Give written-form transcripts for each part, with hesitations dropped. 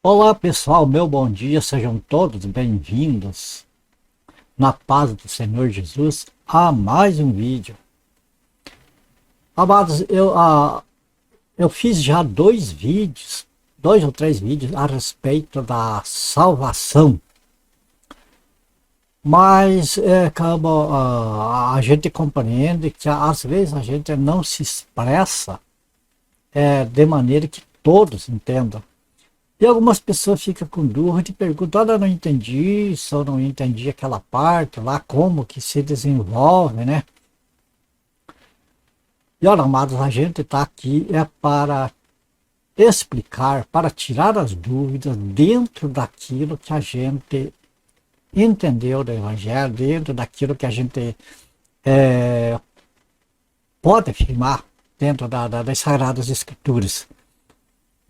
Olá pessoal, meu bom dia, sejam todos bem-vindos na paz do Senhor Jesus a mais um vídeo. Amados, eu fiz já dois ou três vídeos a respeito da salvação, mas como a gente compreende que às vezes a gente não se expressa de maneira que todos entendam. E algumas pessoas ficam com dúvida e perguntam, olha, eu não entendi, só não entendi aquela parte lá, como que se desenvolve, né? E olha, amados, a gente está aqui para explicar, para tirar as dúvidas dentro daquilo que a gente entendeu do Evangelho, dentro daquilo que a gente pode afirmar dentro das Sagradas Escrituras.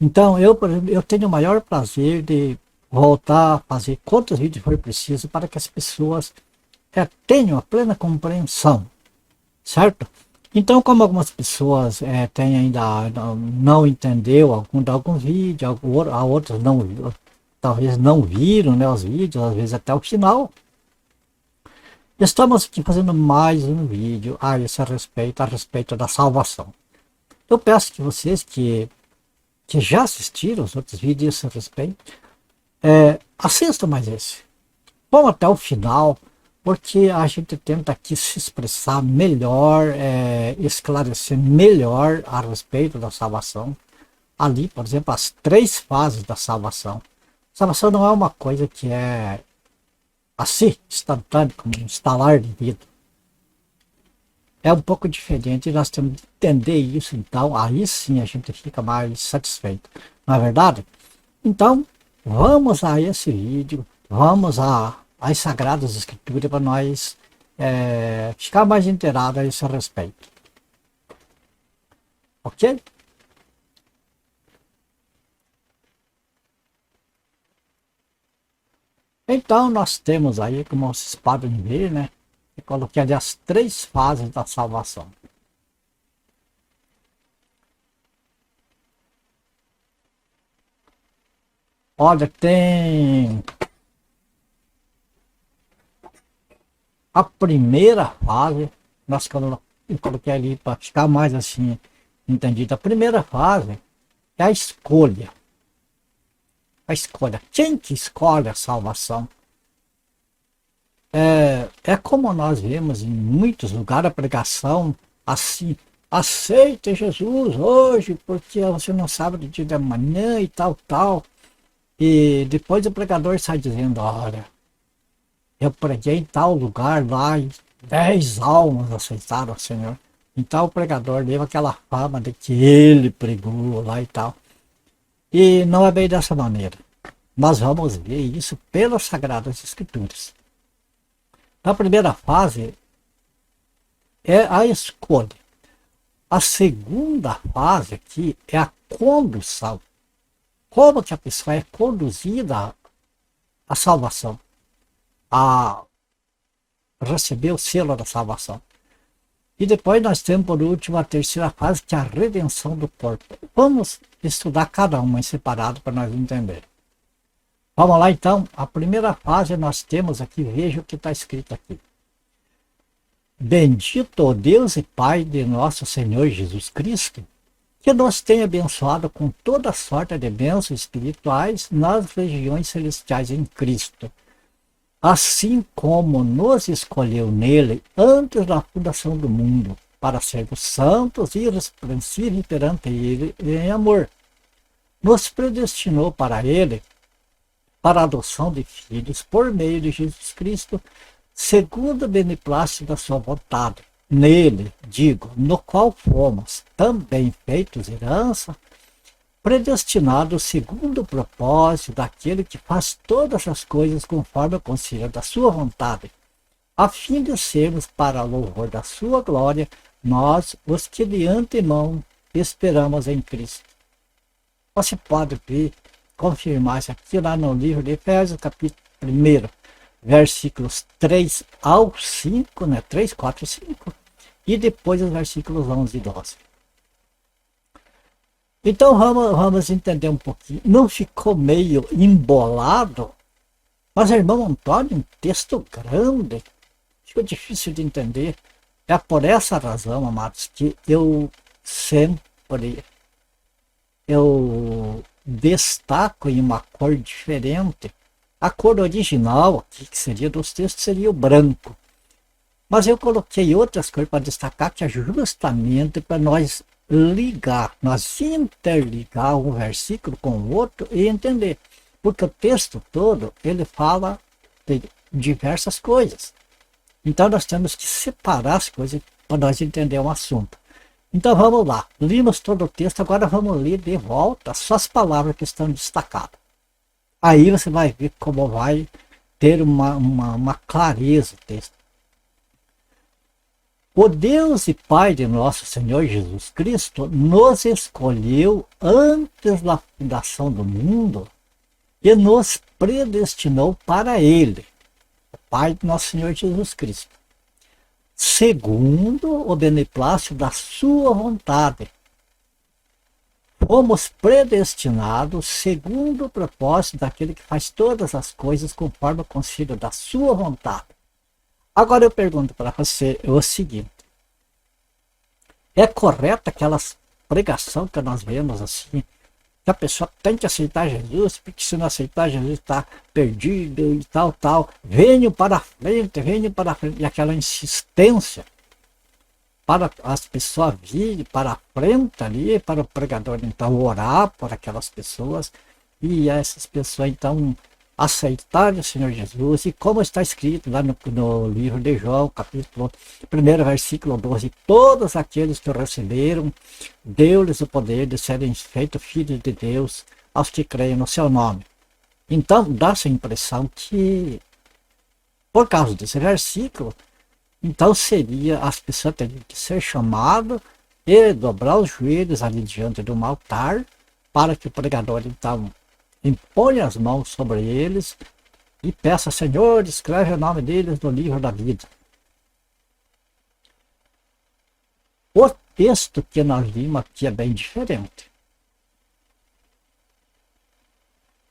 Então, por exemplo, eu tenho o maior prazer de voltar a fazer quantos vídeos for preciso para que as pessoas tenham a plena compreensão, certo? Então, como algumas pessoas têm ainda não entendeu algum vídeo, a outros não, talvez não viram, né, os vídeos, às vezes até o final, estamos aqui fazendo mais um vídeo a respeito da salvação. Eu peço que vocês que já assistiram os outros vídeos a respeito, assistam mais esse. Vamos até o final, porque a gente tenta aqui se expressar melhor, esclarecer melhor a respeito da salvação. Ali, por exemplo, as três fases da salvação. Salvação não é uma coisa que é assim, instantânea, como um estalar de dedo. É um pouco diferente e nós temos que entender isso, então aí sim a gente fica mais satisfeito. Não é verdade? Então, vamos a esse vídeo, vamos às Sagradas Escrituras para nós ficar mais inteirados a esse respeito. Ok? Então, nós temos aí, como vocês podem ver, né? Eu coloquei ali as três fases da salvação. Olha, tem a primeira fase, eu coloquei ali para ficar mais assim entendido. A primeira fase é a escolha. A escolha. Quem que escolhe a salvação? É como nós vemos em muitos lugares a pregação assim, aceite Jesus hoje, porque você não sabe do dia de amanhã e tal, tal. E depois o pregador sai dizendo, olha, eu preguei em tal lugar lá e 10 almas aceitaram o Senhor. Então o pregador leva aquela fama de que ele pregou lá e tal. E não é bem dessa maneira. Nós vamos ver isso pelas Sagradas Escrituras. Na primeira fase é a escolha. A segunda fase aqui é a condução. Como que a pessoa é conduzida à salvação, a receber o selo da salvação. E depois nós temos por último a terceira fase, que é a redenção do corpo. Vamos estudar cada uma em separado para nós entender. Vamos lá então, a primeira fase nós temos aqui, veja o que está escrito aqui. Bendito o Deus e Pai de nosso Senhor Jesus Cristo, que nos tenha abençoado com toda sorte de bênçãos espirituais nas regiões celestiais em Cristo, assim como nos escolheu nele antes da fundação do mundo, para sermos santos e irrepreensíveis perante ele em amor. Nos predestinou para ele, para a adoção de filhos por meio de Jesus Cristo, segundo o beneplácito da sua vontade. Nele, digo, no qual fomos também feitos herança, predestinados segundo o propósito daquele que faz todas as coisas conforme o conselho da sua vontade, a fim de sermos para louvor da sua glória, nós, os que de antemão esperamos em Cristo. Você pode ver, confirmar isso aqui lá no livro de Efésios, capítulo 1, versículos 3 ao 5, né? 3, 4 e 5, e depois os versículos 11 e 12. Então vamos entender um pouquinho. Não ficou meio embolado? Mas, irmão Antônio, um texto grande, fica difícil de entender. É por essa razão, amados, que eu destaco em uma cor diferente. A cor original aqui, que seria dos textos, seria o branco. Mas eu coloquei outras cores para destacar, que é justamente para nós ligar, nós interligar um versículo com o outro e entender. Porque o texto todo, ele fala de diversas coisas. Então nós temos que separar as coisas para nós entender um assunto. Então vamos lá, limos todo o texto, agora vamos ler de volta só as palavras que estão destacadas. Aí você vai ver como vai ter uma clareza o texto. O Deus e Pai de nosso Senhor Jesus Cristo nos escolheu antes da fundação do mundo e nos predestinou para Ele, o Pai de nosso Senhor Jesus Cristo, segundo o beneplácito da sua vontade. Fomos predestinados segundo o propósito daquele que faz todas as coisas conforme o conselho da sua vontade. Agora eu pergunto para você o seguinte: é correta aquelas pregação que nós vemos assim, que a pessoa tem que aceitar Jesus, porque se não aceitar Jesus está perdido e tal, venham para a frente, e aquela insistência para as pessoas virem para a frente ali, para o pregador então orar por aquelas pessoas, e essas pessoas então aceitarem o Senhor Jesus, e como está escrito lá no livro de João, capítulo 1, versículo 12, todos aqueles que o receberam, deu-lhes o poder de serem feitos filhos de Deus, aos que creem no seu nome. Então dá-se a impressão que, por causa desse versículo, então seria, as pessoas teriam que ser chamadas e dobrar os joelhos ali diante de um altar, para que o pregador então impõe as mãos sobre eles e peça: Senhor, escreve o nome deles no livro da vida. O texto que nós vimos aqui é bem diferente.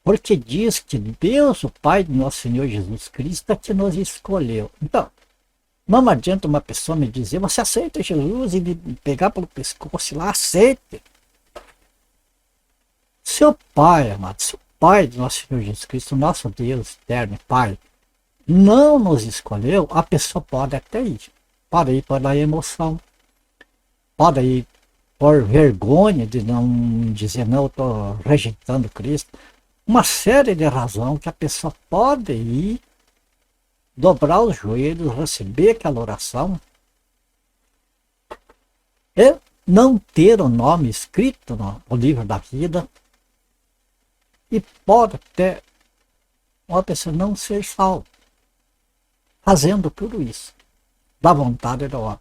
Porque diz que Deus, o Pai de nosso Senhor Jesus Cristo, é que nos escolheu. Então, não adianta uma pessoa me dizer: você aceita Jesus, e me pegar pelo pescoço e lá, aceite. Seu Pai, amado, seu Pai de nosso Senhor Jesus Cristo, nosso Deus eterno Pai, não nos escolheu, a pessoa pode até ir. Pode ir por emoção, pode ir por vergonha de não dizer: não, eu estou rejeitando Cristo. Uma série de razões que a pessoa pode ir, dobrar os joelhos, receber aquela oração e não ter o nome escrito no livro da vida, e pode até uma pessoa não ser salva fazendo tudo isso da vontade do homem,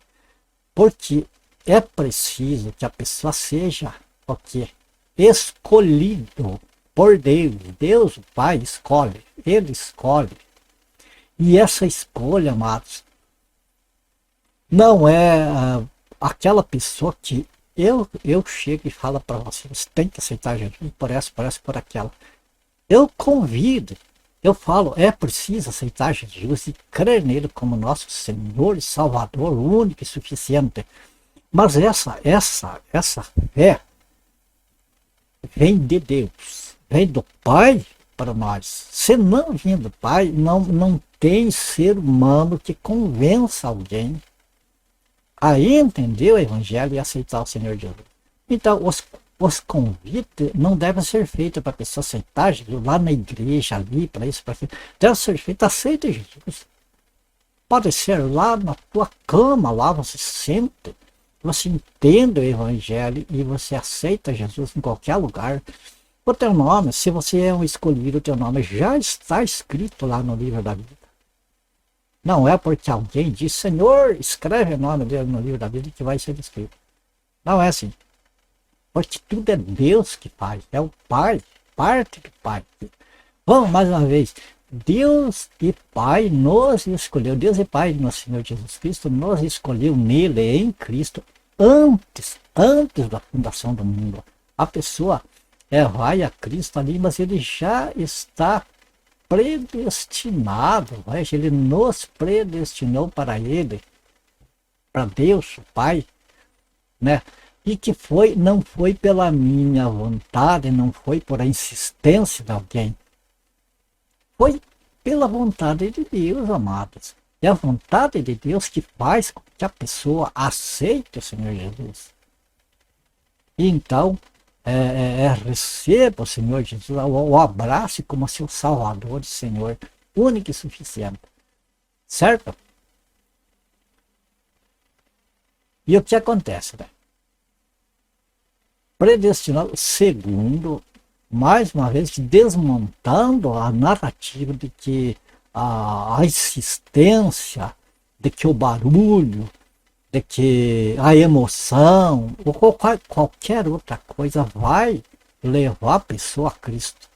porque é preciso que a pessoa seja o quê? Escolhido por Deus. Deus o Pai escolhe, Ele escolhe. E essa escolha, amados, não é aquela pessoa que eu chego e falo para você: você tem que aceitar Jesus por essa, por aquela. Eu convido, eu falo: é preciso aceitar Jesus e crer nele como nosso Senhor e Salvador, único e suficiente. Mas essa fé vem de Deus, vem do Pai para nós. Se não vem do Pai, não tem ser humano que convença alguém a entender o Evangelho e aceitar o Senhor Jesus. Então, os convites não devem ser feitos para a pessoa aceitar Jesus lá na igreja, ali, para isso, para aquilo. Deve ser feito: aceita Jesus. Pode ser lá na tua cama, lá você sente, você entende o Evangelho e você aceita Jesus em qualquer lugar. O teu nome, se você é um escolhido, o teu nome já está escrito lá no livro da vida. Não é porque alguém diz: Senhor, escreve o nome dele no livro da vida, que vai ser escrito. Não é assim. Porque tudo é Deus que faz, é o Pai, parte do Pai. Vamos mais uma vez: Deus e Pai nos escolheu, Deus e Pai do nosso Senhor Jesus Cristo nos escolheu nele, em Cristo, antes da fundação do mundo. A pessoa vai a Cristo ali, mas ele já está predestinado, ele nos predestinou para ele, para Deus, o Pai, né? E que não foi pela minha vontade, não foi por a insistência de alguém, foi pela vontade de Deus, amados. É a vontade de Deus que faz com que a pessoa aceite o Senhor Jesus. E então, receba o Senhor Jesus, o abrace como seu Salvador e Senhor, único e suficiente. Certo? E o que acontece, né? Predestinado, segundo, mais uma vez, desmontando a narrativa de que a insistência, de que o barulho, de que a emoção, ou qualquer outra coisa vai levar a pessoa a Cristo.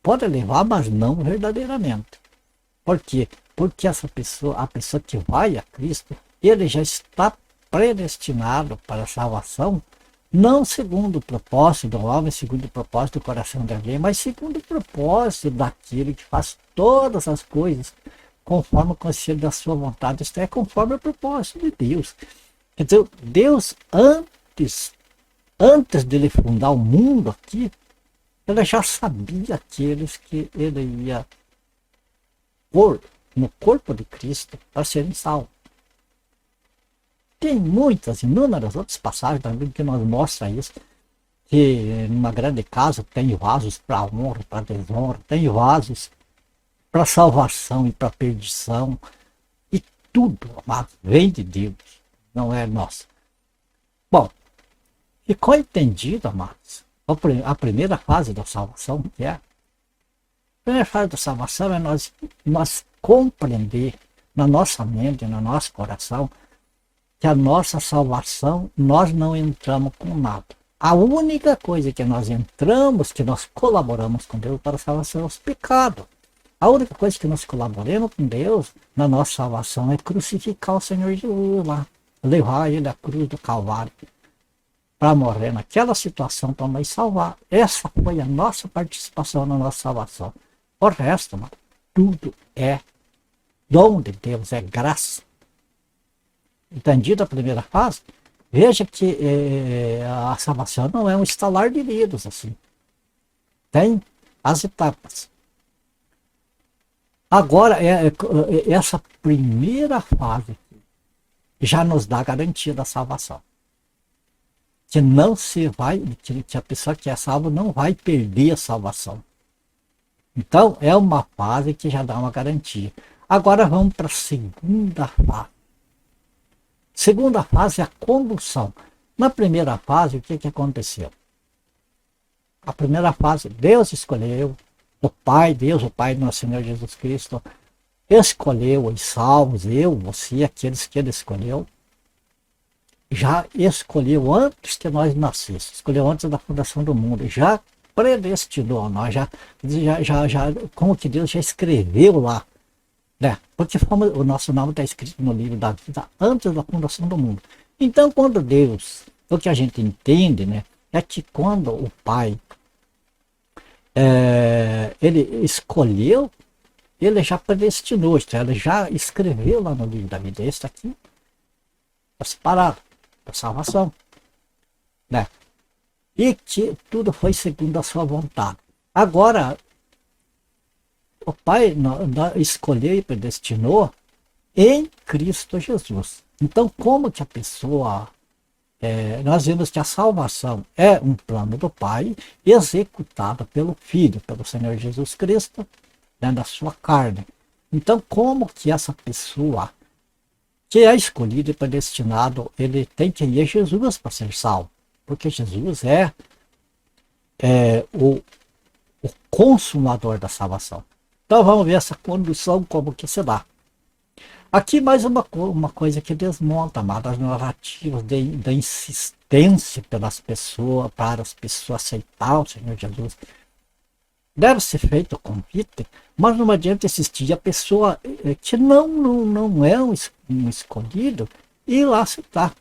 Pode levar, mas não verdadeiramente. Por quê? Porque essa pessoa, a pessoa que vai a Cristo, ele já está predestinado para a salvação, não segundo o propósito do homem, segundo o propósito do coração de alguém, mas segundo o propósito daquele que faz todas as coisas conforme o conselho da sua vontade, isto é, conforme o propósito de Deus. Quer dizer, Deus, antes de ele fundar o mundo aqui, ele já sabia aqueles que ele ia pôr no corpo de Cristo para serem salvos. Tem muitas, inúmeras outras passagens da Bíblia que nos mostram isso, que numa grande casa tem vasos para honra, para desonra, tem vasos para salvação e para perdição, e tudo, amado, vem de Deus, não é nosso. Bom, ficou entendido, amados, a primeira fase da salvação, que é? A primeira fase da salvação é nós compreender na nossa mente, no nosso coração, que a nossa salvação, nós não entramos com nada. A única coisa que nós entramos, que nós colaboramos com Deus para a salvação é os pecados. A única coisa que nós colaboramos com Deus na nossa salvação é crucificar o Senhor Jesus lá, levar ele à cruz do Calvário para morrer naquela situação para nos salvar. Essa foi a nossa participação na nossa salvação. O resto, mano, tudo é dom de Deus, é graça. Entendido a primeira fase? Veja que a salvação não é um estalar de dedos assim. Tem as etapas. Agora, essa primeira fase já nos dá a garantia da salvação. Que não se vai, que a pessoa que é salva não vai perder a salvação. Então, é uma fase que já dá uma garantia. Agora vamos para a segunda fase. Segunda fase é a condução. Na primeira fase, o que aconteceu? A primeira fase, Deus escolheu, Deus, o Pai do nosso Senhor Jesus Cristo, escolheu os salvos, eu, você, aqueles que ele escolheu, já escolheu antes que nós nascêssemos, escolheu antes da fundação do mundo, já predestinou a nós, como que Deus já escreveu lá, né? Porque o nosso nome está escrito no livro da vida antes da fundação do mundo. Então, quando Deus, o que a gente entende, né, é que quando o Pai ele escolheu, ele já predestinou, ele já escreveu lá no livro da vida, esse aqui está separado da salvação, né? E que tudo foi segundo a sua vontade. Agora, o Pai escolheu e predestinou em Cristo Jesus. Então, como que a pessoa... nós vemos que a salvação é um plano do Pai executado pelo Filho, pelo Senhor Jesus Cristo, né, da sua carne. Então, como que essa pessoa que é escolhido e predestinado, ele tem que ir a Jesus para ser salvo? Porque Jesus é o consumador da salvação. Então vamos ver essa condução como que se dá. Aqui mais uma coisa que desmonta, as narrativas da insistência pelas pessoas, para as pessoas aceitar o Senhor Jesus. Deve ser feito o convite, mas não adianta insistir a pessoa que não é um escolhido e lá aceitar.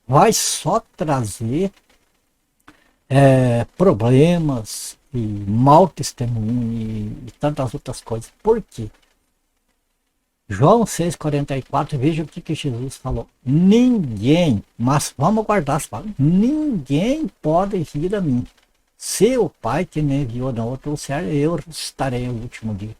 Vai só trazer problemas e mau testemunho e tantas outras coisas. Por quê? João 6,44, veja o que Jesus falou. Ninguém, mas vamos guardar as palavras, ninguém pode vir a mim. Se o Pai que me enviou não o trouxer, eu estarei no último dia.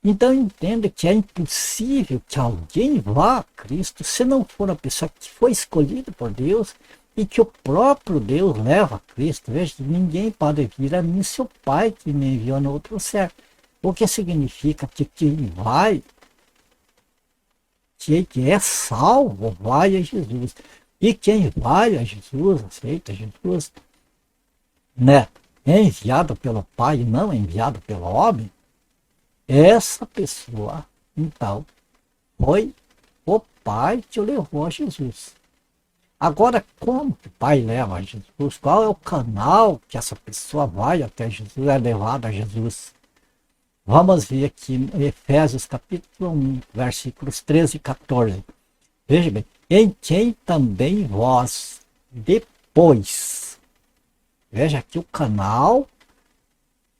Então entenda que é impossível que alguém vá a Cristo se não for a pessoa que foi escolhida por Deus e que o próprio Deus leva a Cristo. Veja, ninguém pode vir a mim se o Pai que me enviou não o trouxer. O que significa que quem vai, que é salvo, vai a Jesus. E quem vai a Jesus, aceita Jesus, né, é enviado pelo Pai e não é enviado pelo homem, essa pessoa, então, foi o Pai que o levou a Jesus. Agora, como que o Pai leva a Jesus? Qual é o canal que essa pessoa vai até Jesus, é levada a Jesus? Vamos ver aqui em Efésios capítulo 1, versículos 13 e 14. Veja bem, em quem também vós, depois, veja aqui o canal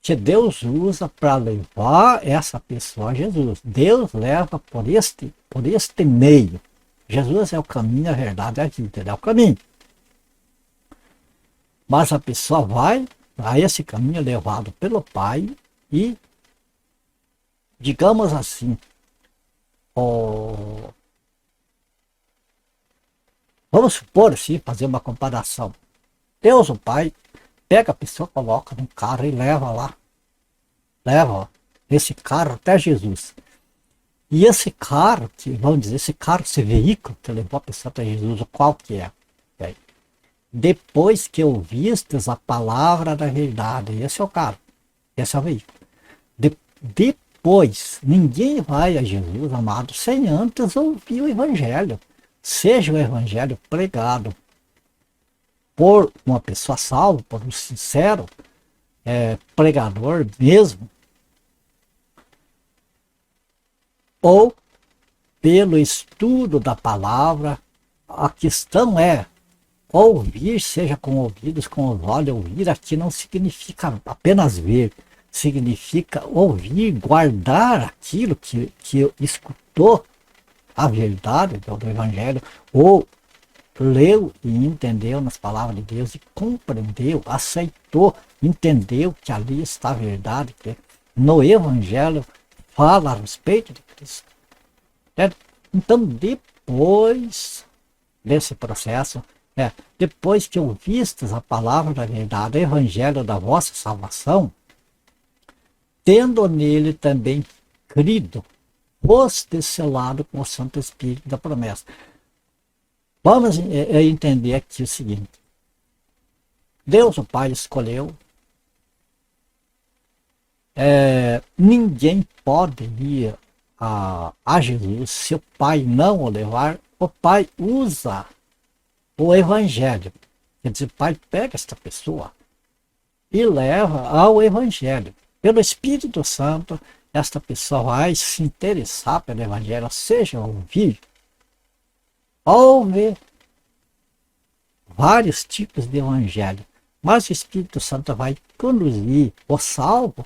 que Deus usa para levar essa pessoa a Jesus. Deus leva por este meio. Jesus é o caminho, a verdade e a vida. Ele é o caminho. Mas a pessoa vai a esse caminho levado pelo Pai e, digamos assim, vamos supor assim, fazer uma comparação. Deus, o Pai, pega a pessoa, coloca no carro e leva lá. Leva esse carro até Jesus. E esse carro, que vamos dizer, esse veículo que levou a pessoa até Jesus, qual que é? Depois que ouvistes a palavra da verdade, esse é o carro, esse é o veículo. Depois, ninguém vai a Jesus, amado, sem antes ouvir o Evangelho. Seja o Evangelho pregado por uma pessoa salva, por um sincero pregador mesmo, ou pelo estudo da palavra. A questão é ouvir, seja com ouvidos, com os olhos. Ouvir aqui não significa apenas ver, significa ouvir, guardar aquilo que escutou, a verdade do Evangelho, ou leu e entendeu nas palavras de Deus e compreendeu, aceitou, entendeu que ali está a verdade, que no Evangelho fala a respeito de Cristo. Então, depois desse processo, depois que ouvistes a palavra da verdade, o Evangelho da vossa salvação, tendo nele também crido, foste selado com o Santo Espírito da promessa. Vamos entender aqui o seguinte. Deus, o Pai, escolheu. Ninguém pode ir a Jesus se o Pai não o levar. O Pai usa o Evangelho. Quer dizer, o Pai pega esta pessoa e leva ao Evangelho. Pelo Espírito Santo, esta pessoa vai se interessar pelo Evangelho, seja ouvir, ouve vários tipos de Evangelho. Mas o Espírito Santo vai conduzir o salvo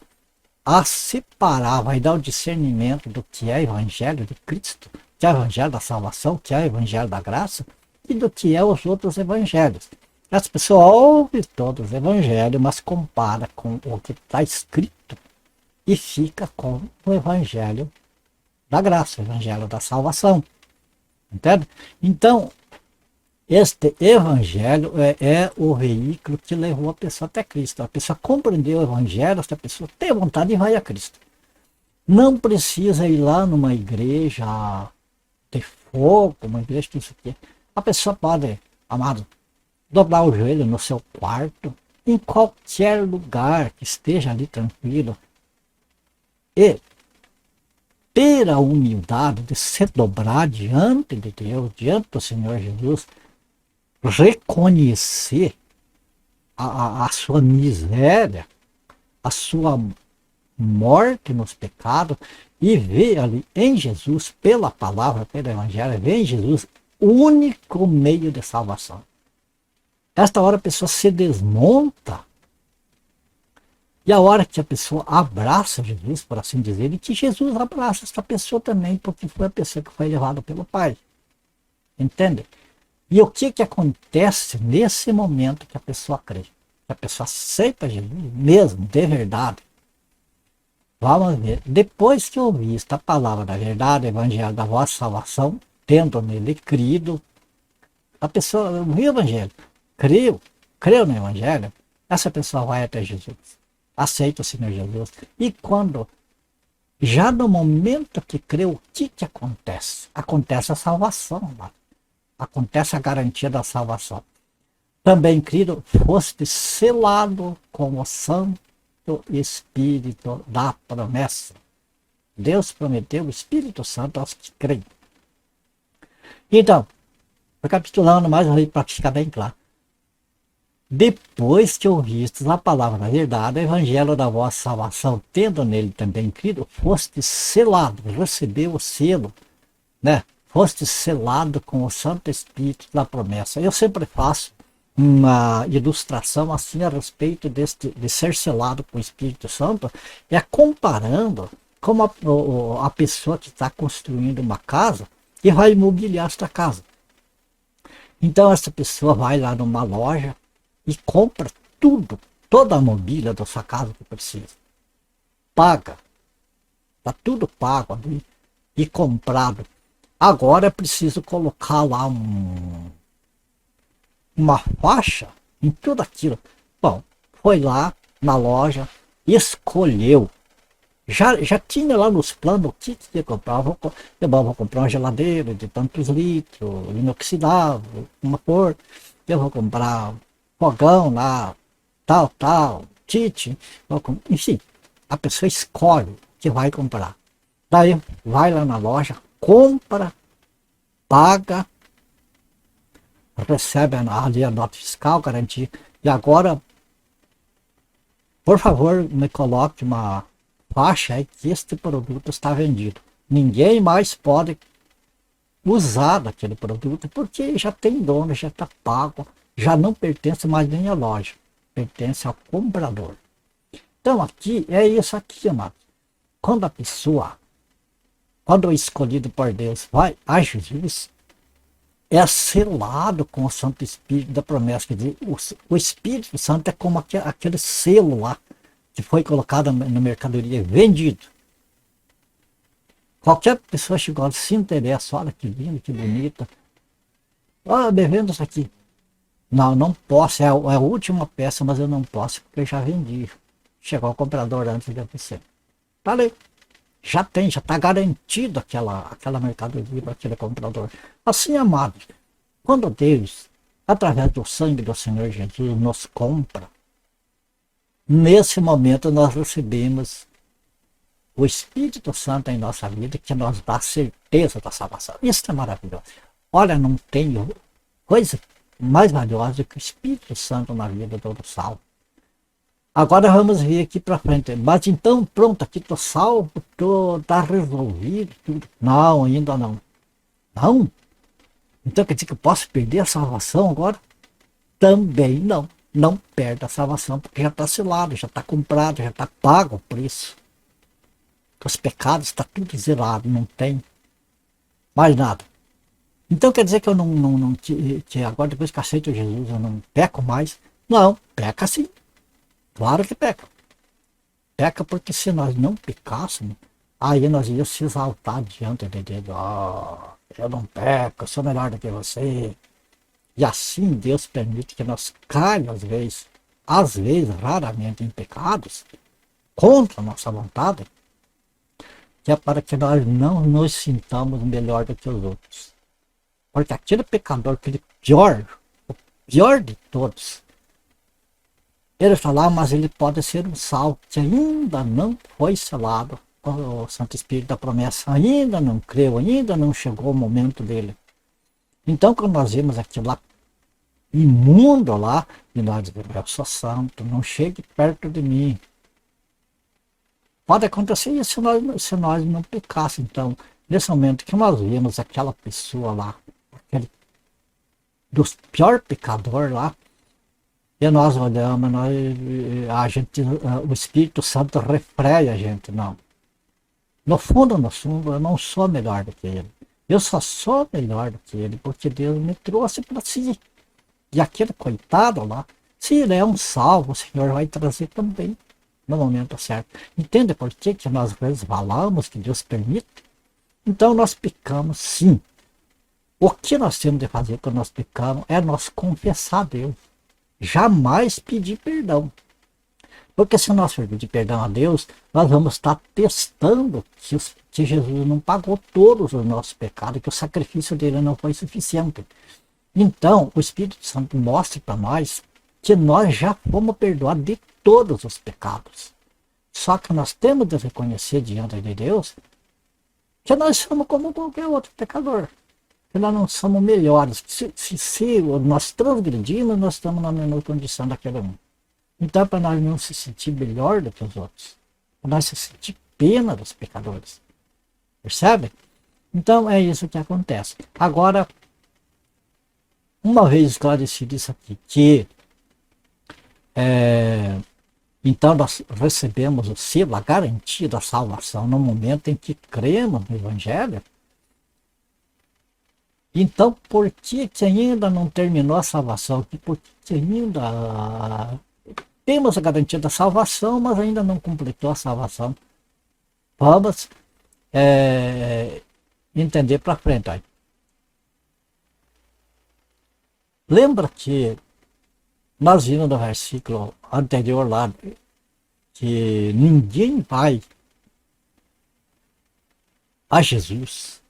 a separar, vai dar o discernimento do que é o Evangelho de Cristo, que é o Evangelho da salvação, que é o Evangelho da graça, e do que é os outros Evangelhos. As pessoas ouvem todos os Evangelhos, mas compara com o que está escrito e fica com o Evangelho da graça, o Evangelho da salvação. Entende? Então, este Evangelho é o veículo que levou a pessoa até Cristo. A pessoa compreendeu o Evangelho, essa pessoa tem vontade e vai a Cristo. Não precisa ir lá numa igreja de fogo, uma igreja que isso aqui. A pessoa pode, amado, dobrar o joelho no seu quarto, em qualquer lugar que esteja ali tranquilo, e ter a humildade de se dobrar diante de Deus, diante do Senhor Jesus, reconhecer a sua miséria, a sua morte nos pecados, e ver ali em Jesus, pela palavra, pelo Evangelho, ver em Jesus o único meio de salvação. Esta hora a pessoa se desmonta. E a hora que a pessoa abraça Jesus, por assim dizer, e que Jesus abraça esta pessoa também, porque foi a pessoa que foi levada pelo Pai. Entende? E o que que acontece nesse momento que a pessoa crê? Que a pessoa aceita Jesus mesmo, de verdade. Vamos ver. Depois que ouvi esta palavra da verdade, evangelho da vossa salvação, tendo nele crido, a pessoa ouviu o evangelho, creu no evangelho, essa pessoa vai até Jesus. Aceita o Senhor Jesus. E quando, já no momento que creu, o que que acontece? Acontece a salvação, mano. Acontece a garantia da salvação. Também, querido, foste selado com o Santo Espírito da promessa. Deus prometeu o Espírito Santo aos que creem. Então, recapitulando mais ali para ficar bem claro. Depois que ouvistes a palavra da verdade, o evangelho da vossa salvação, tendo nele também crido, foste selado, recebeu o selo, né? Foste selado com o Santo Espírito da promessa. Eu sempre faço uma ilustração assim a respeito de ser selado com o Espírito Santo, é comparando como a pessoa que está construindo uma casa e vai mobiliar esta casa. Então essa pessoa vai lá numa loja e compra tudo, toda a mobília da sua casa que precisa. Paga. Está tudo pago ali e comprado. Agora é preciso colocar lá uma faixa em tudo aquilo. Bom, foi lá na loja, escolheu. Já tinha lá nos planos o que ia comprar. Vou comprar uma geladeira de tantos litros, inoxidável, uma cor. Eu vou comprar fogão lá, tal, kit. Enfim, a pessoa escolhe o que vai comprar. Daí vai lá na loja, compra, paga, recebe ali a nota fiscal, garantia. E agora, por favor, me coloque uma faixa aí que este produto está vendido. Ninguém mais pode usar daquele produto porque já tem dono, já está pago, já não pertence mais nem à loja, pertence ao comprador. Então aqui é isso aqui, amado. Quando a pessoa, quando o escolhido por Deus vai a Jesus, é selado com o Santo Espírito da promessa. Quer dizer, o Espírito Santo é como aquele selo lá que foi colocado na mercadoria, vendido. Qualquer pessoa chegou e se interessa, olha que lindo, que bonita. Olha, me vendo isso aqui. Não, não posso, é a última peça, mas eu não posso porque eu já vendi. Chegou o comprador antes de você. Tá ali. Já está garantido aquela mercadoria para aquele comprador. Assim, amados, quando Deus, através do sangue do Senhor Jesus, nos compra, nesse momento nós recebemos o Espírito Santo em nossa vida, que nos dá certeza da salvação. Isso é maravilhoso. Olha, não tem coisa mais valiosa do que o Espírito Santo na vida do salvo. Agora vamos ver aqui para frente. Mas então, pronto, aqui estou salvo, está resolvido tudo. Não, ainda não. Não? Então quer dizer que eu posso perder a salvação agora? Também não. Não perde a salvação, porque já está selado, já está comprado, já está pago o preço. Os pecados está tudo zerado, não tem mais nada. Então quer dizer que eu que agora depois que aceito Jesus eu não peco mais? Não, peca sim. Claro que peca. Peca porque se nós não pecássemos, aí nós íamos se exaltar diante de Deus. Oh, eu não peco, eu sou melhor do que você. E assim Deus permite que nós caímos às vezes, raramente em pecados, contra a nossa vontade, que é para que nós não nos sintamos melhor do que os outros. Porque aquele pecador, aquele o pior de todos, ele fala, mas ele pode ser um salvo que ainda não foi selado com o Santo Espírito da promessa, ainda não creu, ainda não chegou o momento dele. Então, quando nós vemos aquilo lá, imundo lá, e nós dizemos, eu sou santo, não chegue perto de mim. Pode acontecer isso se nós não pecássemos. Então, nesse momento que nós vemos aquela pessoa lá, dos piores pecadores lá, E nós olhamos, a gente, o Espírito Santo refreia a gente, não. No fundo, no fundo, eu não sou melhor do que ele. Eu só sou melhor do que ele, porque Deus me trouxe para si. E aquele coitado lá, se ele é um salvo, o Senhor vai trazer também, no momento certo. Entende por que nós resvalamos, que Deus permite? Então nós pecamos, sim. O que nós temos de fazer quando nós pecamos é nós confessar a Deus. Jamais pedir perdão. Porque se nós pedir perdão a Deus, nós vamos estar testando que Jesus não pagou todos os nossos pecados, que o sacrifício dele não foi suficiente. Então, o Espírito Santo mostra para nós que nós já fomos perdoados de todos os pecados. Só que nós temos de reconhecer diante de Deus que nós somos como qualquer outro pecador. Que nós não somos melhores. Se nós transgredimos, nós estamos na mesma condição daquele um. Então, para nós não se sentir melhor do que os outros, para nós se sentir pena dos pecadores. Percebe? Então, é isso que acontece. Agora, uma vez esclarecido isso aqui, que então nós recebemos o selo, a garantia da salvação no momento em que cremos no Evangelho. Então, por que ainda não terminou a salvação? Por que ainda temos a garantia da salvação, mas ainda não completou a salvação? Vamos entender para frente. Aí. Lembra que nós vimos no versículo anterior lá que ninguém vai a Jesus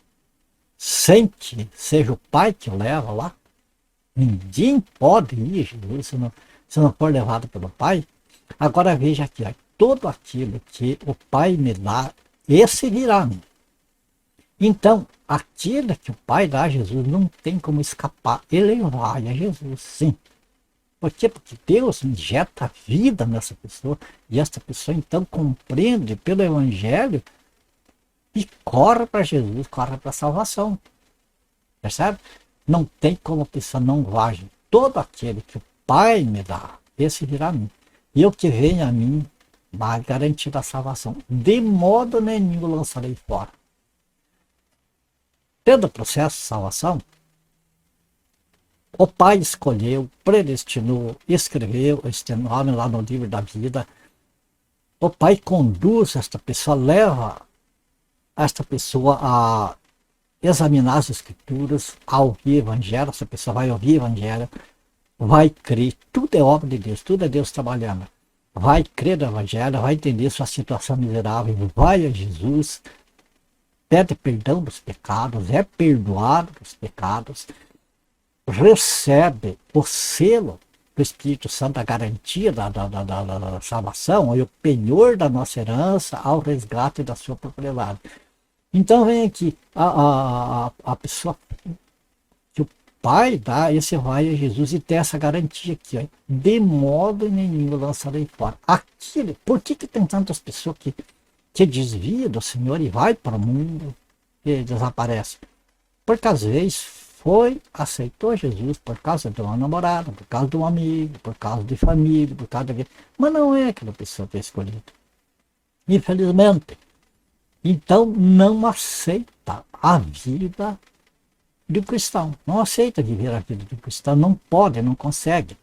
sem que seja o Pai que o leva lá. Ninguém pode ir a Jesus se não for levado pelo Pai. Agora veja aqui, ó, todo aquilo que o Pai me dá, esse virá a mim. Então, aquilo que o Pai dá a Jesus não tem como escapar. Ele vai a Jesus, sim. Por quê? Porque Deus injeta vida nessa pessoa. E essa pessoa então compreende pelo Evangelho e corre para Jesus, corre para a salvação. Percebe? Não tem como a pessoa não vá. Todo aquele que o Pai me dá, esse virá a mim. E o que vem a mim vai garantir a salvação. De modo nenhum lançarei fora. Tendo o processo de salvação, o Pai escolheu, predestinou, escreveu este nome lá no livro da vida. O Pai conduz esta pessoa, leva esta pessoa a examinar as Escrituras, a ouvir o Evangelho. Essa pessoa vai ouvir o Evangelho, vai crer. Tudo é obra de Deus, tudo é Deus trabalhando. Vai crer no Evangelho, vai entender sua situação miserável, vai a Jesus, pede perdão dos pecados, é perdoado dos pecados, recebe o selo do Espírito Santo, a garantia da salvação e o penhor da nossa herança ao resgate da sua propriedade. Então vem aqui a pessoa que o Pai dá, esse vai a Jesus e tem essa garantia aqui, ó, de modo nenhum lançarei fora. Aquilo, por que tem tantas pessoas que desvia do Senhor e vai para o mundo e desaparece? Porque às vezes aceitou Jesus por causa de uma namorada, por causa de um amigo, por causa de família, por causa de... Mas não é aquela pessoa que é escolhida. Infelizmente. Então não aceita a vida do cristão. Não aceita viver a vida do cristão. Não pode, não consegue.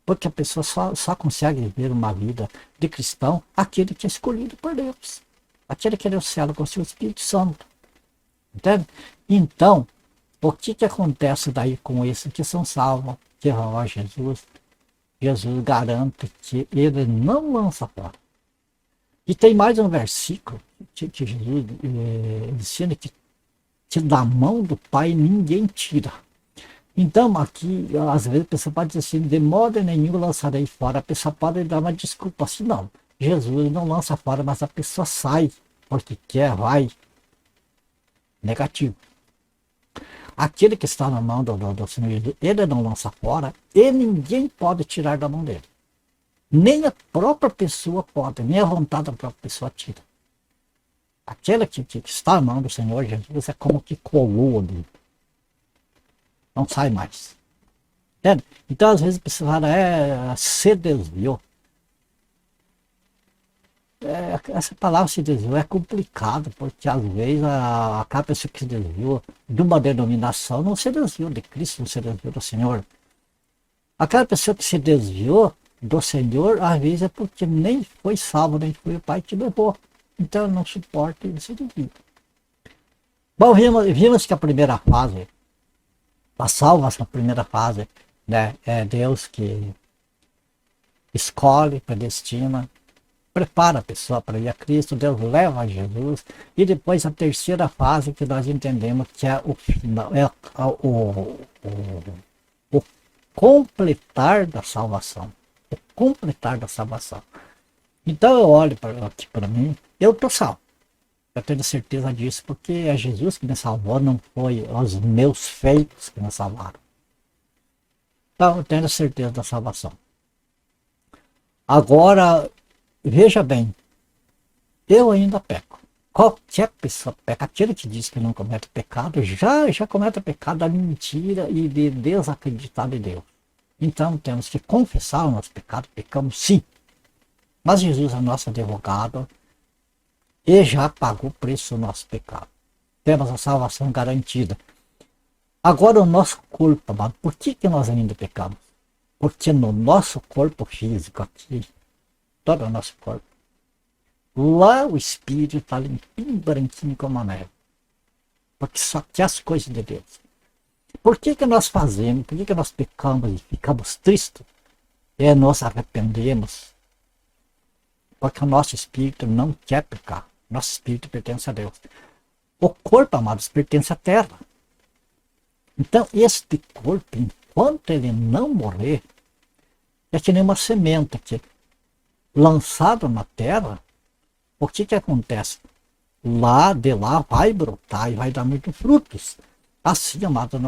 Porque a pessoa só consegue viver uma vida de cristão aquele que é escolhido por Deus. Aquele que é o céu com o seu Espírito Santo. Entende? Então, o que acontece daí com esses que são salvos, que vão a Jesus? Jesus garante que ele não lança fora. E tem mais um versículo que Jesus ensina que da mão do Pai ninguém tira. Então aqui, às vezes a pessoa pode dizer assim, de modo nenhum lançarei fora. A pessoa pode dar uma desculpa assim, não. Jesus não lança fora, mas a pessoa sai, porque quer, vai. Negativo. Aquele que está na mão do Senhor Jesus, ele não lança fora e ninguém pode tirar da mão dele. Nem a própria pessoa pode, nem a vontade da própria pessoa tira. Aquele que está na mão do Senhor Jesus é como que colou ali. Não sai mais. Entende? Então, às vezes, precisaram se desviou. Essa palavra se desviou é complicado, porque às vezes aquela pessoa que se desviou de uma denominação não se desviou de Cristo, não se desviou do Senhor. Aquela pessoa que se desviou do Senhor, às vezes é porque nem foi salvo, nem foi o Pai que levou. Então não suporta esse desvio. Bom, vimos que a primeira fase, a salvação, a primeira fase, né, é Deus que escolhe, predestina, prepara a pessoa para ir a Cristo, Deus leva a Jesus, e depois a terceira fase que nós entendemos que é o final, o completar da salvação. O completar da salvação. Então eu olho aqui para mim, eu estou salvo. Eu tenho certeza disso, porque é Jesus que me salvou, não foi os meus feitos que me salvaram. Então eu tenho certeza da salvação. Agora, veja bem, eu ainda peco. Qualquer pessoa peca. Aquele que diz que não comete pecado, já comete pecado da mentira e de desacreditar em Deus. Então temos que confessar o nosso pecado, pecamos sim. Mas Jesus é nosso advogado e já pagou o preço do nosso pecado. Temos a salvação garantida. Agora o nosso corpo, amado, por que nós ainda pecamos? Porque no nosso corpo físico aqui, todo o nosso corpo, lá o espírito está limpinho, branquinho como a neve. Porque só quer as coisas de Deus. Por que nós fazemos, por que nós pecamos e ficamos tristes? E nós arrependemos. Porque o nosso espírito não quer pecar. Nosso espírito pertence a Deus. O corpo, amados, pertence à terra. Então, este corpo, enquanto ele não morrer, é que nem uma semente que, lançada na terra, o que acontece? De lá vai brotar e vai dar muitos frutos. Assim, amado,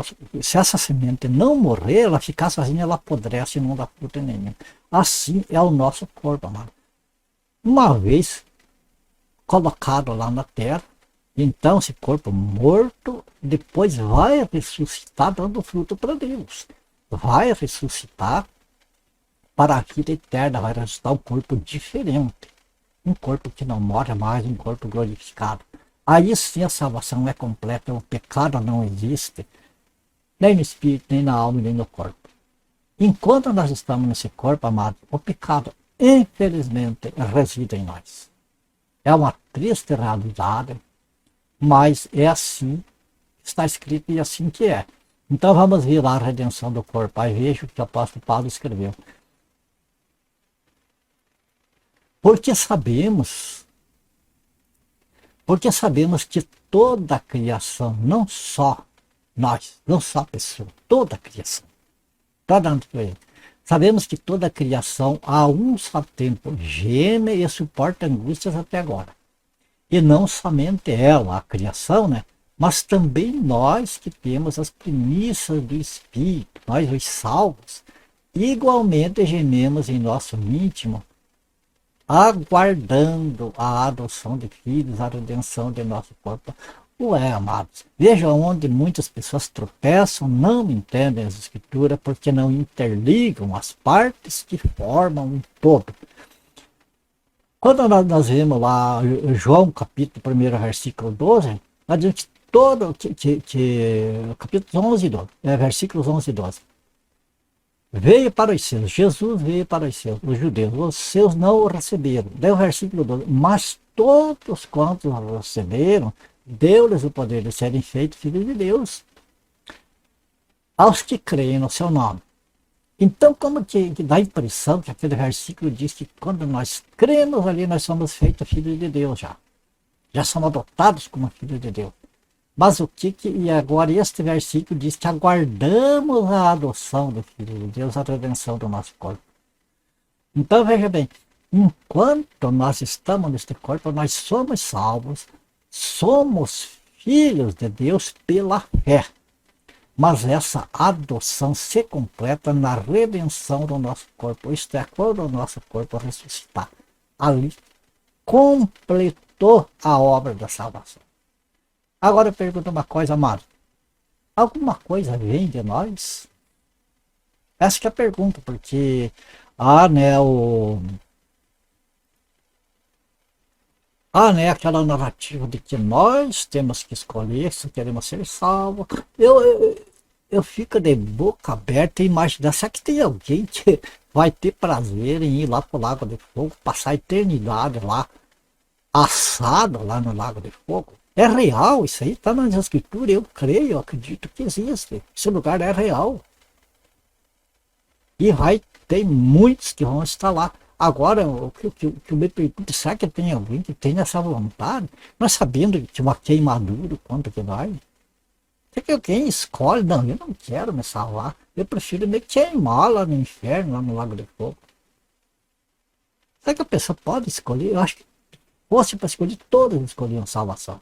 se essa semente não morrer, ela ficar sozinha, ela apodrece e não dá fruto nenhum. Assim é o nosso corpo, amado. Uma vez colocado lá na terra, então esse corpo morto, depois vai ressuscitar dando fruto para Deus. Vai ressuscitar para a vida eterna, vai ressuscitar um corpo diferente. Um corpo que não morre mais, um corpo glorificado. Aí sim a salvação é completa, o pecado não existe, nem no espírito, nem na alma, nem no corpo. Enquanto nós estamos nesse corpo, amado, o pecado, infelizmente, reside em nós. É uma triste realidade, mas é assim, está escrito e assim que é. Então vamos ver lá a redenção do corpo. Aí veja o que o apóstolo Paulo escreveu. Porque sabemos que toda a criação, não só nós, não só a pessoa, toda a criação, toda a natureza, sabemos que toda a criação a um só tempo geme e suporta angústias até agora. E não somente ela, a criação, né? Mas também nós que temos as primícias do Espírito, nós os salvos, igualmente gememos em nosso íntimo, aguardando a adoção de filhos, a redenção de nosso corpo. Ué, amados, veja onde muitas pessoas tropeçam, não entendem as escrituras, porque não interligam as partes que formam um todo. Quando nós vemos lá João capítulo 1, versículo 12, nós dizemos capítulo 11 e 12, versículos 11 e 12. Veio para os seus, Jesus veio para os seus, os judeus, os seus não o receberam. Daí o versículo 12, mas todos quantos o receberam, deu-lhes o poder de serem feitos filhos de Deus, aos que creem no seu nome. Então, como que dá a impressão que aquele versículo diz que quando nós cremos ali, nós somos feitos filhos de Deus já. Já somos adotados como filhos de Deus. Mas e agora este versículo diz que aguardamos a adoção do Filho de Deus, a redenção do nosso corpo. Então veja bem, enquanto nós estamos neste corpo, nós somos salvos, somos filhos de Deus pela fé. Mas essa adoção se completa na redenção do nosso corpo, isto é, quando o nosso corpo ressuscitar. Ali completou a obra da salvação. Agora eu pergunto uma coisa, amado. Alguma coisa vem de nós? Essa que é a pergunta, porque há, né, aquela narrativa de que nós temos que escolher se queremos ser salvos. Eu fico de boca aberta e imaginar, será que tem alguém que vai ter prazer em ir lá pro Lago de Fogo, passar a eternidade lá, assado lá no Lago de Fogo? É real isso aí, está nas escrituras, eu creio, eu acredito que existe. Esse lugar é real. E vai ter muitos que vão estar lá. Agora, o que eu me pergunto, será que tem alguém que tem essa vontade? Nós sabendo que uma queimadura, quanto que vai? Será que alguém escolhe? Não, eu não quero me salvar. Eu prefiro me queimar lá no inferno, lá no Lago de Fogo. Será que a pessoa pode escolher? Eu acho que fosse para escolher, todos escolhiam salvação.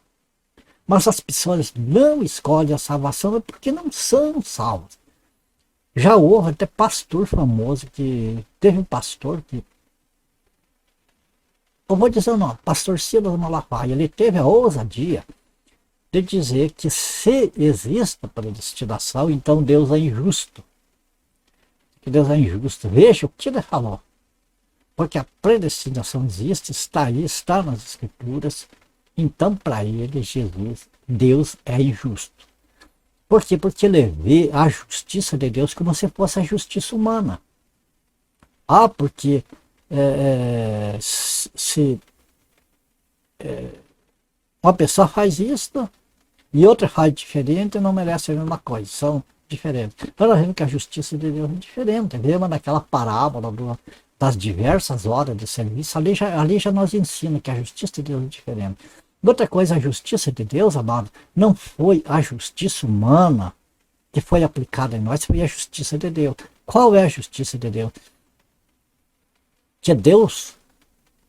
Mas as pessoas não escolhem a salvação é porque não são salvas. Já houve até pastor famoso que teve um pastor que, eu vou dizer o nome, pastor Silas Malafaia, ele teve a ousadia de dizer que se existe a predestinação, então Deus é injusto. Que Deus é injusto. Veja o que ele falou. Porque a predestinação existe, está aí, está nas escrituras. Então, para ele, Jesus, Deus é injusto. Por quê? Porque ele vê a justiça de Deus como se fosse a justiça humana. Ah, porque se uma pessoa faz isso e outra faz diferente, não merece a mesma coisa, são diferentes. Então nós vemos que a justiça de Deus é diferente. Lembra daquela parábola das diversas horas de serviço? Ali já nos ensina que a justiça de Deus é diferente. Outra coisa, a justiça de Deus, amado, não foi a justiça humana que foi aplicada em nós, foi a justiça de Deus. Qual é a justiça de Deus? Que Deus,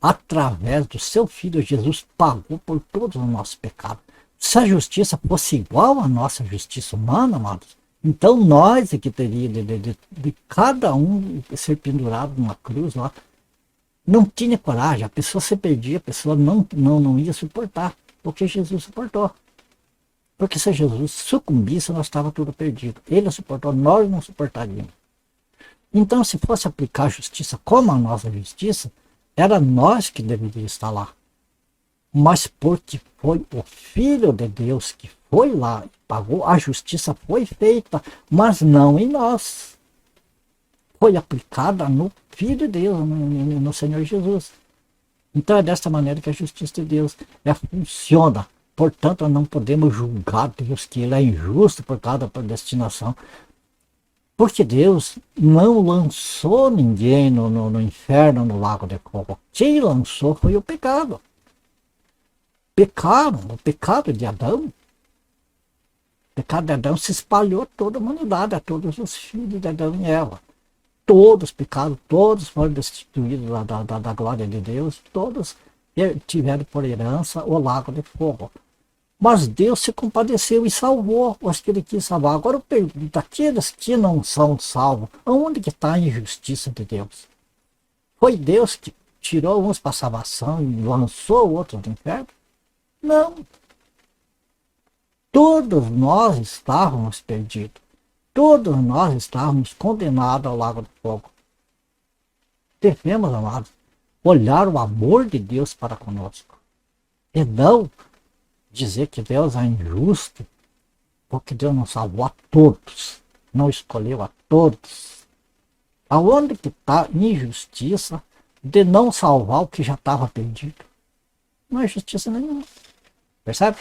através do seu Filho Jesus, pagou por todos os nossos pecados. Se a justiça fosse igual à nossa justiça humana, amados, então nós é que teria de cada um ser pendurado numa cruz lá. Não tinha coragem, a pessoa se perdia, a pessoa não ia suportar, porque Jesus suportou. Porque se Jesus sucumbisse, nós estávamos tudo perdido. Ele suportou, nós não suportaríamos. Então, se fosse aplicar a justiça como a nossa justiça, era nós que deveríamos estar lá. Mas porque foi o Filho de Deus que foi lá e pagou, a justiça foi feita, mas não em nós. Foi aplicada no Filho de Deus, no Senhor Jesus. Então é desta maneira que a justiça de Deus funciona. Portanto, não podemos julgar Deus que ele é injusto por causa da predestinação. Porque Deus não lançou ninguém no inferno, no lago de fogo. Quem lançou foi o pecado. O pecado de Adão. O pecado de Adão se espalhou a toda a humanidade, a todos os filhos de Adão e Eva. Todos pecaram, todos foram destituídos da glória de Deus, todos tiveram por herança o lago de fogo. Mas Deus se compadeceu e salvou os que ele quis salvar. Agora eu pergunto, aqueles que não são salvos, aonde que está a injustiça de Deus? Foi Deus que tirou uns para a salvação e lançou outros no inferno? Não. Todos nós estávamos perdidos. Todos nós estávamos condenados ao lago de fogo. Devemos, amados, olhar o amor de Deus para conosco. E não dizer que Deus é injusto, porque Deus não salvou a todos, não escolheu a todos. Aonde que está a injustiça de não salvar o que já estava perdido? Não é justiça nenhuma. Percebe?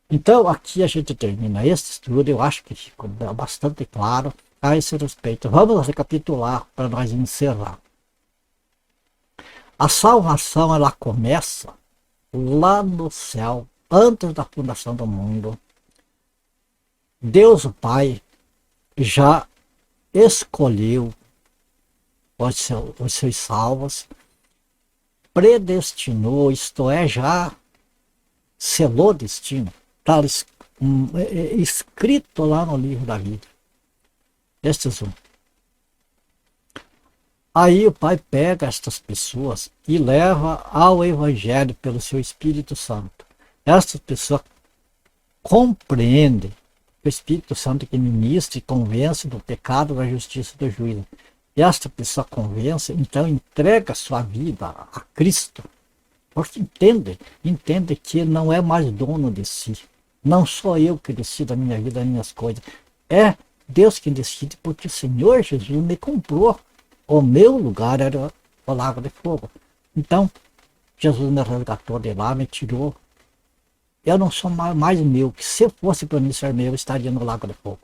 Então aqui a gente termina este estudo, eu acho que ficou bastante claro a esse respeito. Vamos recapitular para nós encerrar. A salvação ela começa lá no céu, antes da fundação do mundo. Deus o Pai já escolheu os seus salvos, predestinou, isto é, já selou destino. Está escrito lá no livro da vida. Estes um. Aí o Pai pega estas pessoas e leva ao Evangelho pelo seu Espírito Santo. Estas pessoas compreendem o Espírito Santo que ministra e convence do pecado, da justiça e do juízo. E esta pessoa convence, então entrega a sua vida a Cristo. Porque entende que não é mais dono de si. Não sou eu que decido a minha vida, as minhas coisas. É Deus que decide, porque o Senhor Jesus me comprou. O meu lugar era o lago de fogo. Então, Jesus me resgatou de lá, me tirou. Eu não sou mais meu, que se fosse para mim ser meu, eu estaria no lago de fogo.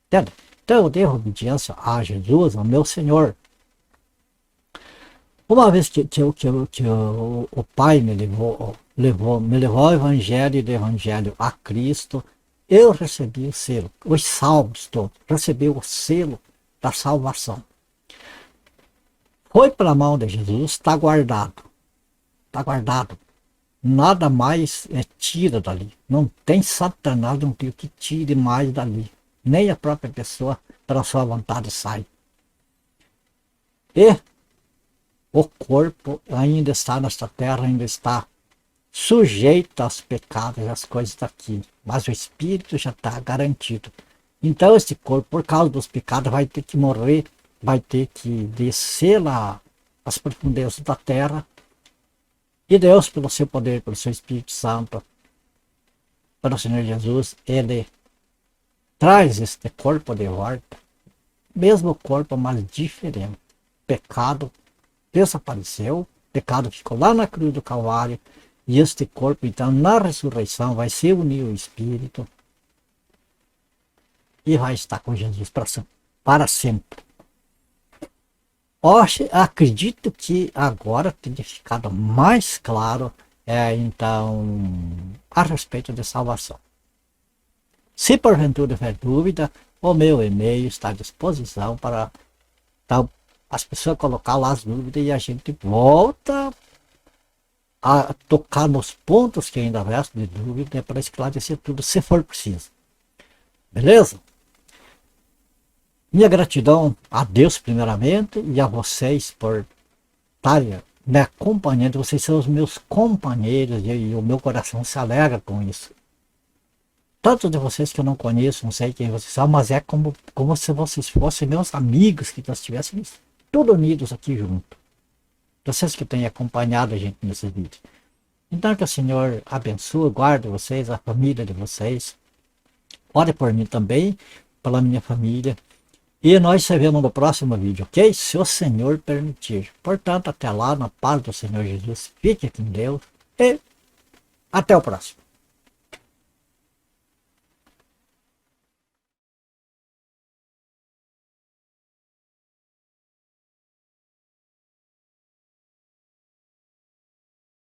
Entende? Então eu devo obediência a Jesus, ao meu Senhor. Uma vez que o Pai me levou ao Evangelho e do Evangelho a Cristo, eu recebi o selo, os salvos todos, recebi o selo da salvação. Foi para a mão de Jesus, está guardado. Está guardado. Nada mais tira dali. Não tem Satanás, não tem o que tire mais dali. Nem a própria pessoa, pela sua vontade, sai. E o corpo ainda está nesta terra, ainda está sujeito aos pecados, às coisas daqui. Mas o espírito já está garantido. Então esse corpo, por causa dos pecados, vai ter que morrer, vai ter que descer lá às profundezas da terra. E Deus, pelo seu poder, pelo seu Espírito Santo, pelo Senhor Jesus, Ele traz este corpo de volta. Mesmo corpo, mas diferente. Pecado desapareceu, pecado ficou lá na cruz do Calvário, e este corpo, então, na ressurreição, vai se unir ao Espírito e vai estar com Jesus para sempre. Hoje, acredito que agora tenha ficado mais claro, então, a respeito de salvação. Se porventura tiver dúvida, o meu e-mail está à disposição para as pessoas colocar lá as dúvidas e a gente volta a tocar nos pontos que ainda restam de dúvida para esclarecer tudo, se for preciso. Beleza? Minha gratidão a Deus primeiramente e a vocês por estarem me acompanhando. Vocês são os meus companheiros e o meu coração se alegra com isso. Tanto de vocês que eu não conheço, não sei quem vocês são, mas é como se vocês fossem meus amigos, que nós estivéssemos todos unidos aqui junto. Vocês que têm acompanhado a gente nesse vídeo. Então que o Senhor abençoe, guarde vocês, a família de vocês. Ore por mim também, pela minha família. E nós se vemos no próximo vídeo, ok? Se o Senhor permitir. Portanto, até lá, na paz do Senhor Jesus. Fique com Deus e até o próximo.